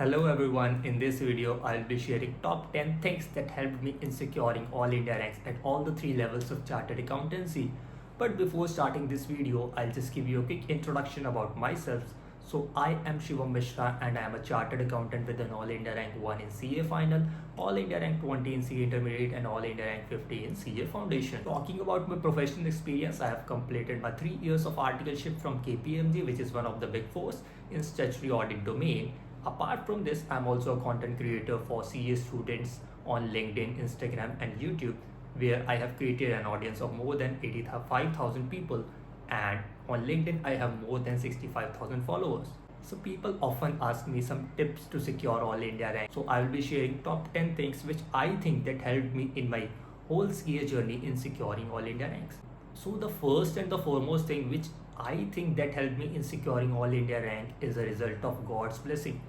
Hello everyone, in this video I'll be sharing top 10 things that helped me in securing all India ranks at all the 3 levels of chartered accountancy. But before starting this video, I'll just give you a quick introduction about myself. So I am Shivam Mishra and I am a chartered accountant with an all India rank 1 in CA final, all India rank 20 in CA intermediate and all India rank 50 in CA foundation. Talking about my professional experience, I have completed my 3 years of articleship from KPMG, which is one of the big fours in statutory audit domain. Apart from this, I'm also a content creator for CA students on LinkedIn, Instagram and YouTube, where I have created an audience of more than 85,000 people, and on LinkedIn I have more than 65,000 followers. So people often ask me some tips to secure all India rank. So I will be sharing top 10 things which I think that helped me in my whole CA journey in securing all India ranks. So the first and the foremost thing which I think that helped me in securing all India rank is a result of God's blessing.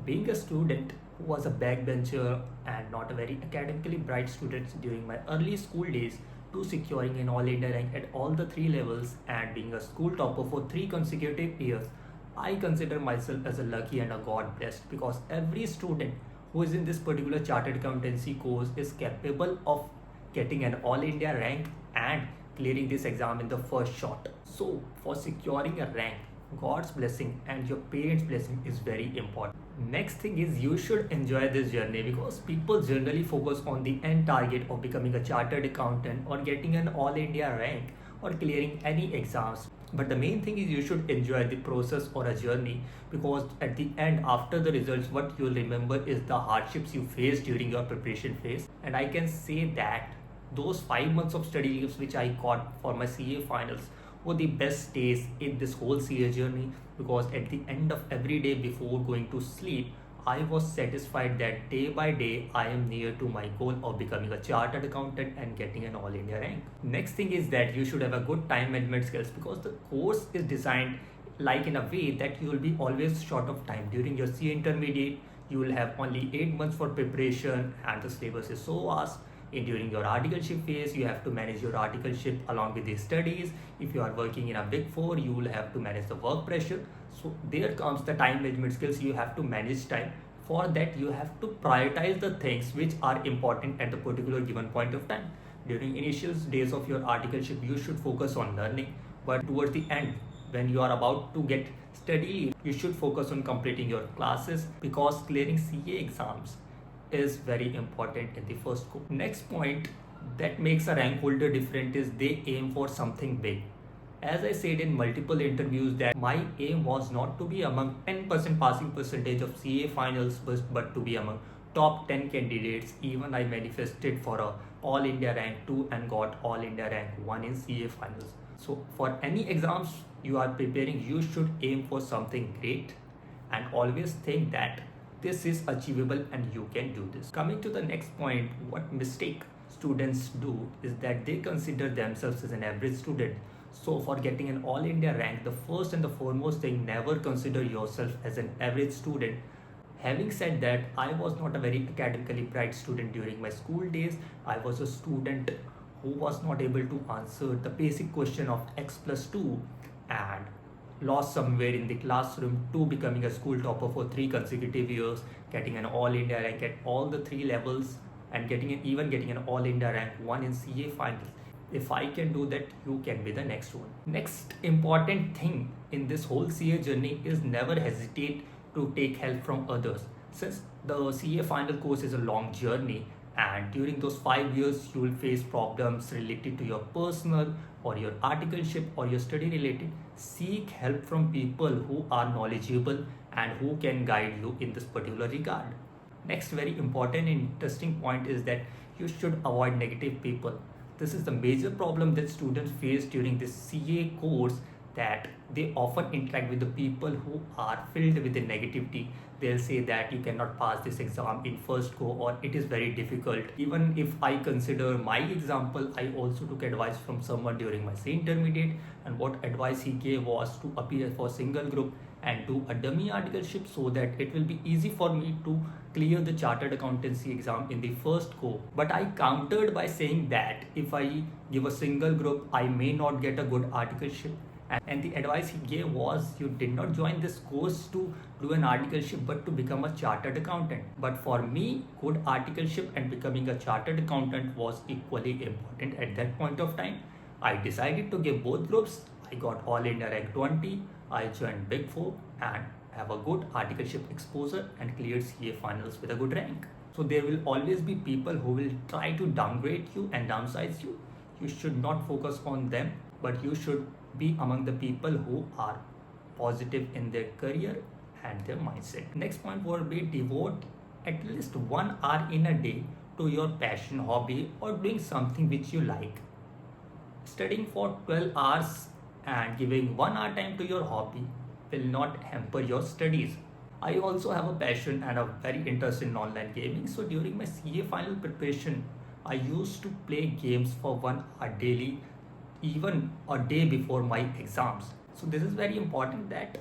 Being a student who was a backbencher and not a very academically bright student during my early school days to securing an all India rank at all the 3 levels and being a school topper for 3 consecutive years, I consider myself as a lucky and a God blessed, because every student who is in this particular chartered accountancy course is capable of getting an all India rank and clearing this exam in the first shot. So for securing a rank, God's blessing and your parents' blessing is very important. Next thing is you should enjoy this journey, because people generally focus on the end target of becoming a chartered accountant or getting an all India rank or clearing any exams. But the main thing is you should enjoy the process or a journey, because at the end, after the results, what you'll remember is the hardships you faced during your preparation phase. And I can say that those 5 months of study leaves which I got for my CA finals were the best days in this whole CA journey, because at the end of every day before going to sleep, I was satisfied that day by day I am near to my goal of becoming a chartered accountant and getting an all India rank. Next thing is that you should have a good time management skills, because the course is designed like in a way that you will be always short of time. During your CA intermediate, you will have only 8 months for preparation and the syllabus is so vast. During your articleship phase, you have to manage your articleship along with the studies. If you are working in a big four, you will have to manage the work pressure. So there comes the time management skills. You have to manage time. For that, you have to prioritize the things which are important at the particular given point of time. During initial days of your articleship, you should focus on learning, but towards the end, when you are about to get study, you should focus on completing your classes, because clearing CA exams is very important in the first go. Next point that makes a rank holder different is they aim for something big. As I said in multiple interviews that my aim was not to be among 10% passing percentage of CA finals, but to be among top 10 candidates. Even I manifested for a all India rank 2 and got all India rank 1 in CA finals. So for any exams you are preparing, you should aim for something great and always think that this is achievable and you can do this. Coming to the next point, what mistake students do is that they consider themselves as an average student. So for getting an all India rank, the first and the foremost thing, never consider yourself as an average student. Having said that, I was not a very academically bright student during my school days. I was a student who was not able to answer the basic question of x plus 2 and lost somewhere in the classroom to becoming a school topper for 3 consecutive years, getting an all India rank at all the 3 levels and even getting an all India rank 1 in CA final. If I can do that, you can be the next one. Next important thing in this whole CA journey is never hesitate to take help from others. Since the CA final course is a long journey, and during those 5 years you will face problems related to your personal or your articleship or your study related, seek help from people who are knowledgeable and who can guide you in this particular regard. Next very important and interesting point is that you should avoid negative people. This is the major problem that students face during this CA course, that they often interact with the people who are filled with the negativity. They'll say that you cannot pass this exam in first go or it is very difficult. Even if I consider my example, I also took advice from someone during my CA intermediate, and what advice he gave was to appear for single group and do a dummy articleship so that it will be easy for me to clear the chartered accountancy exam in the first go. But I countered by saying that if I give a single group, I may not get a good articleship, And the advice he gave was you did not join this course to do an articleship but to become a chartered accountant. But for me, good articleship and becoming a chartered accountant was equally important at that point of time. I decided to give both groups. I got all India rank 20. I joined Big 4 and have a good articleship exposure and cleared CA finals with a good rank. So there will always be people who will try to downgrade you and downsize you. You should not focus on them, but you should be among the people who are positive in their career and their mindset. Next point would be devote at least 1 hour in a day to your passion, hobby, or doing something which you like. Studying for 12 hours and giving 1 hour time to your hobby will not hamper your studies. I also have a passion and a very interest in online gaming. So during my CA final preparation, I used to play games for 1 hour daily, even a day before my exams. So this is very important that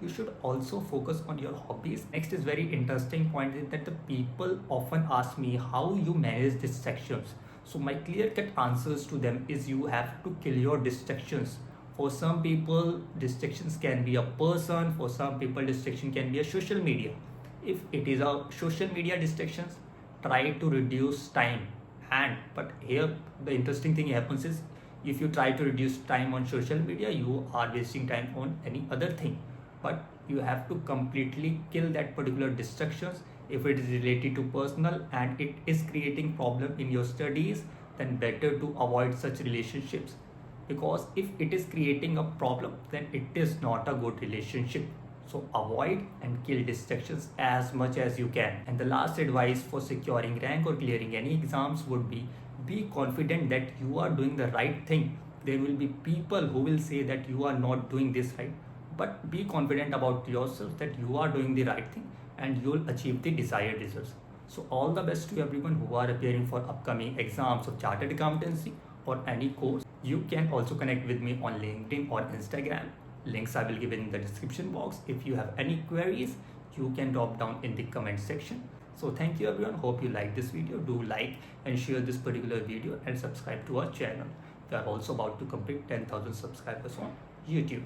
you should also focus on your hobbies. Next is very interesting point is that the people often ask me how you manage distractions. So my clear cut answers to them is you have to kill your distractions. For some people, distractions can be a person. For some people, distraction can be a social media. If it is a social media distractions, try to reduce time. But here the interesting thing happens is if you try to reduce time on social media, you are wasting time on any other thing. But you have to completely kill that particular distractions. If it is related to personal and it is creating problem in your studies, then better to avoid such relationships, because if it is creating a problem, then it is not a good relationship. So avoid and kill distractions as much as you can. And the last advice for securing rank or clearing any exams would be confident that you are doing the right thing. There will be people who will say that you are not doing this right, but be confident about yourself that you are doing the right thing and you will achieve the desired results. So all the best to everyone who are appearing for upcoming exams of chartered accountancy or any course. You can also connect with me on LinkedIn or Instagram. Links I will give in the description box. If you have any queries, you can drop down in the comment section. So thank you everyone. Hope you like this video. Do like and share this particular video and subscribe to our channel. We are also about to complete 10,000 subscribers on YouTube.